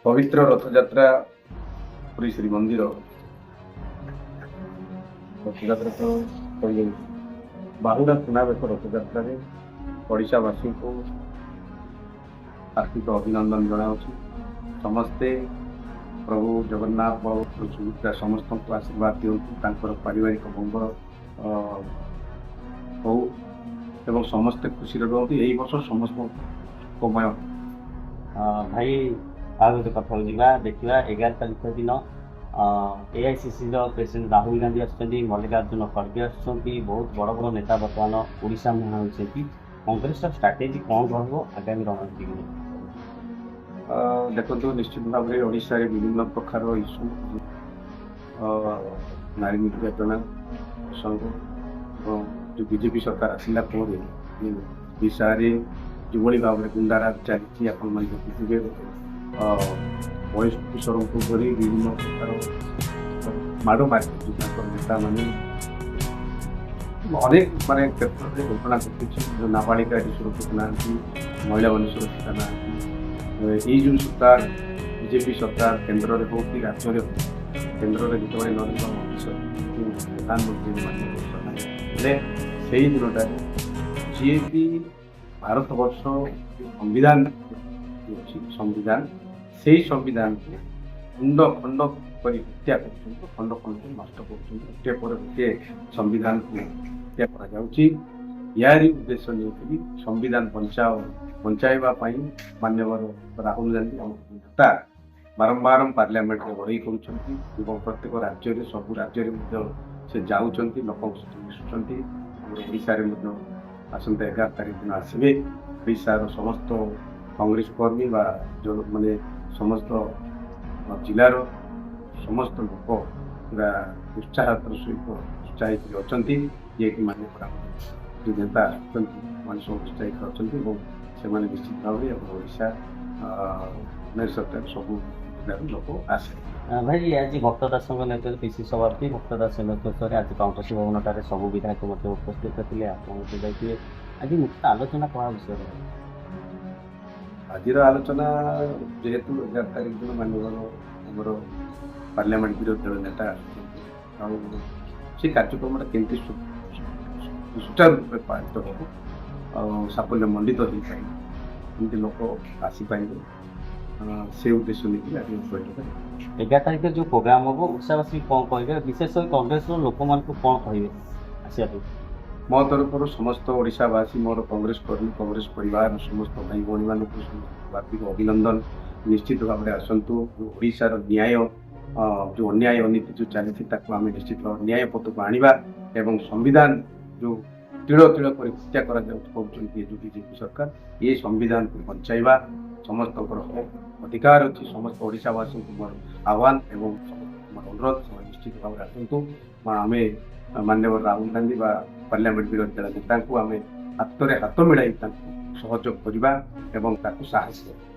ପବିତ୍ର ରଥଯାତ୍ରା ପୁରୀ ଶ୍ରୀମନ୍ଦିର ରଥଯାତ୍ରା ତ ହୋଇଯାଇଛି। ବାହୁଡ଼ା ସୁନାବେଶ ରଥଯାତ୍ରାରେ ଓଡ଼ିଶାବାସୀଙ୍କୁ ହାର୍ଦ୍ଦିକ ଅଭିନନ୍ଦନ ଜଣାଉଛି। ସମସ୍ତେ ପ୍ରଭୁ ଜଗନ୍ନାଥ ପ୍ରଭୁ ସୁଭଦ୍ରା ସମସ୍ତଙ୍କୁ ଆଶୀର୍ବାଦ ଦିଅନ୍ତୁ, ତାଙ୍କର ପାରିବାରିକ ମଙ୍ଗଳ ହଉ ଏବଂ ସମସ୍ତେ ଖୁସିରେ ରୁହନ୍ତୁ। ଏଇ ବର୍ଷ ସମସ୍ତମୟ ଭାଇ ଆଉ ଗୋଟେ କଥା ଯିବା ଦେଖିବା 11 ତାରିଖ ଦିନ AICCର ପ୍ରେସିଡେଣ୍ଟ ରାହୁଲ ଗାନ୍ଧୀ ଆସୁଛନ୍ତି, ମଲ୍ଲିକାର୍ଜୁନ ଖଡ଼ଗେ ଆସୁଛନ୍ତି, ବହୁତ ବଡ଼ ବଡ଼ ନେତା ବର୍ତ୍ତମାନ ଓଡ଼ିଶା ମୁହାଁ ହୋଇଛନ୍ତି। କଂଗ୍ରେସର ଷ୍ଟ୍ରାଟେଜି କ'ଣ ରହିବ ଆଗାମୀ ରଣନୀତି? ଦେଖନ୍ତୁ, ନିଶ୍ଚିତ ଭାବରେ ଓଡ଼ିଶାରେ ବିଭିନ୍ନ ପ୍ରକାର ଇସ୍ୟୁ, ନାରୀ ନିର୍ଯାତନା ପ୍ରସଙ୍ଗ ଏବଂ ଯେଉଁ ବିଜେପି ସରକାର ଆସିଲା ପରେ ଓଡ଼ିଶାରେ ଯେଉଁଭଳି ଭାବରେ ଗୁଣ୍ଡାରାଜ ଚାଲିଛି ଆପଣମାନେ ଦେଖିଥିବେ। ବୟସ୍କ କିଶୋରଙ୍କୁ ଧରି ବିଭିନ୍ନ ପ୍ରକାର ମାଡ଼ ମାରିଛନ୍ତି ତାଙ୍କର ନେତାମାନେ। ଅନେକ କ୍ଷେତ୍ରରେ ଘଟଣା ଘଟୁଛି। ନାବାଳିକା ଏଠି ସୁରକ୍ଷିତ ନାହାନ୍ତି, ମହିଳାମାନେ ସୁରକ୍ଷିତ ନାହାନ୍ତି। ଏଇ ଯେଉଁ ସରକାର ବିଜେପି ସରକାର କେନ୍ଦ୍ରରେ ହଉ କି ରାଜ୍ୟରେ ହଉ, କେନ୍ଦ୍ରରେ ଯେତେବେଳେ ନରେନ୍ଦ୍ର ମୋଦି ପ୍ରଧାନମନ୍ତ୍ରୀ ହେଲେ ସେଇ ଦିନଟାରେ ଯିଏକି ଭାରତବର୍ଷ ସମ୍ବିଧାନ ଅଛି, ସମ୍ବିଧାନ ସେଇ ସମ୍ବିଧାନକୁ ଖଣ୍ଡ ଖଣ୍ଡ କରି ହତ୍ୟା କରୁଛନ୍ତି, ଖଣ୍ଡ ଖଣ୍ଡ ନଷ୍ଟ କରୁଛନ୍ତି। ଗୋଟିଏ ପରେ ଗୋଟିଏ ସମ୍ବିଧାନକୁ ହତ୍ୟା କରାଯାଉଛି। ଏହାରି ଉଦ୍ଦେଶ୍ୟ ନେଇକରି ସମ୍ବିଧାନ ବଞ୍ଚାଇବା ପାଇଁ ମାନ୍ୟବର ରାହୁଲ ଗାନ୍ଧୀ ଆମ ନେତା ବାରମ୍ବାର ପାର୍ଲାମେଣ୍ଟରେ ଲଢ଼େଇ କରୁଛନ୍ତି ଏବଂ ପ୍ରତ୍ୟେକ ରାଜ୍ୟରେ ସବୁ ରାଜ୍ୟରେ ମଧ୍ୟ ସେ ଯାଉଛନ୍ତି, ଲୋକଙ୍କ ସହିତ ମିଶୁଛନ୍ତି। ଆମର ଓଡ଼ିଶାରେ ମଧ୍ୟ ଆସନ୍ତା 11 ତାରିଖ ଦିନ ଆସିବେ। ଓଡ଼ିଶାର ସମସ୍ତ କଂଗ୍ରେସ କର୍ମୀ ବା ଯେଉଁମାନେ ସମସ୍ତ ଜିଲ୍ଲାର ସମସ୍ତ ଲୋକ ପୁରା ଉତ୍ସାହିତ ଅଛନ୍ତି। ଯିଏକି ମାନ୍ୟବର ଯେଉଁ ନେତା ଆସୁଛନ୍ତି ସେମାନେ ସବୁ ଉତ୍ସାହିତ ଅଛନ୍ତି ଏବଂ ସେମାନେ ନିଶ୍ଚିତ ଭାବରେ ଆମ ଓଡ଼ିଶା ସରକାର ସବୁ ଜିଲ୍ଲାରୁ ଲୋକ ଆସିବେ। ଭାଇ ଆଜି ଭକ୍ତ ଦାସଙ୍କ ନେତୃତ୍ୱରେ ପିସି ସଭାପତି ଭକ୍ତ ଦାସ ନେତୃତ୍ୱରେ ଆଜି କଂଗ୍ରେସ ଭବନଠାରେ ସବୁ ବିଧାୟକ ମଧ୍ୟ ଉପସ୍ଥିତ ଥିଲେ, ଆପଣ ମଧ୍ୟ ଯାଇଥିବେ। ଆଜି ମୁଖ୍ୟ ଆଲୋଚନା କ'ଣ ବିଷୟରେ? ଆଜିର ଆଲୋଚନା ଯେହେତୁ 11 ତାରିଖ ଦିନ ମାନ୍ୟବର ଆମର ପାର୍ଲାମେଣ୍ଟ ବିରୋଧୀ ଦଳ ନେତା ଆସୁଛନ୍ତି, ଆଉ ସେ କାର୍ଯ୍ୟକ୍ରମଟା କେମିତି ସୁଚାରୁ ରୂପେ ପାଳିତ ହେବ ଆଉ ସାଫଲ୍ୟ ମଣ୍ଡିତ ହୋଇପାରିବ, କେମିତି ଲୋକ ଆସିପାରିବେ, ସେ ଉଦ୍ଦେଶ୍ୟ ନେଇକି ଆଜି ବୈଠକ। 11 ତାରିଖରେ ଯେଉଁ ପ୍ରୋଗ୍ରାମ ହେବ ଓଡ଼ିଶାବାସୀ କ'ଣ କହିବେ, ବିଶେଷ କରି କଂଗ୍ରେସର ଲୋକମାନଙ୍କୁ କ'ଣ କହିବେ ଆସିବା ପାଇଁ? ମୋ ତରଫରୁ ସମସ୍ତ ଓଡ଼ିଶାବାସୀ, ମୋର କଂଗ୍ରେସ କର୍ମୀ, କଂଗ୍ରେସ ପରିବାର ସମସ୍ତ ଭାଇ ଭଉଣୀମାନଙ୍କୁ ହାର୍ଦ୍ଦିକ ଅଭିନନ୍ଦନ। ନିଶ୍ଚିତ ଭାବରେ ଆସନ୍ତୁ। ଓଡ଼ିଶାର ନ୍ୟାୟ ଯେଉଁ ଅନ୍ୟାୟ ଅନୀତି ଯେଉଁ ଚାଲିଛି ତାକୁ ଆମେ ନିଶ୍ଚିତ ଭାବରେ ନ୍ୟାୟ ପଥକୁ ଆଣିବା ଏବଂ ସମ୍ବିଧାନ ଯେଉଁ ତିଳ ତିଳ କରି ହତ୍ୟା କରାଯାଉଛି କହୁଛନ୍ତି ଏ ଯେଉଁ ବିଜେପି ସରକାର, ଏ ସମ୍ବିଧାନକୁ ବଞ୍ଚାଇବା ସମସ୍ତଙ୍କର ଅଧିକାର ଅଛି। ସମସ୍ତ ଓଡ଼ିଶାବାସୀଙ୍କୁ ମୋର ଆହ୍ୱାନ ଏବଂ ମୋର ଅନୁରୋଧ, ସେମାନେ ନିଶ୍ଚିତ ଭାବରେ ଆସନ୍ତୁ। ଆମେ ମାନ୍ୟବର ରାହୁଲ ଗାନ୍ଧୀ ବା ପାର୍ଲାମେଣ୍ଟ ବିରୋଧୀ ଦଳ ନେତାଙ୍କୁ ଆମେ ହାତରେ ହାତ ମିଳାଇ ତାଙ୍କୁ ସହଯୋଗ କରିବା ଏବଂ ତାକୁ ସାହସ କରିବା।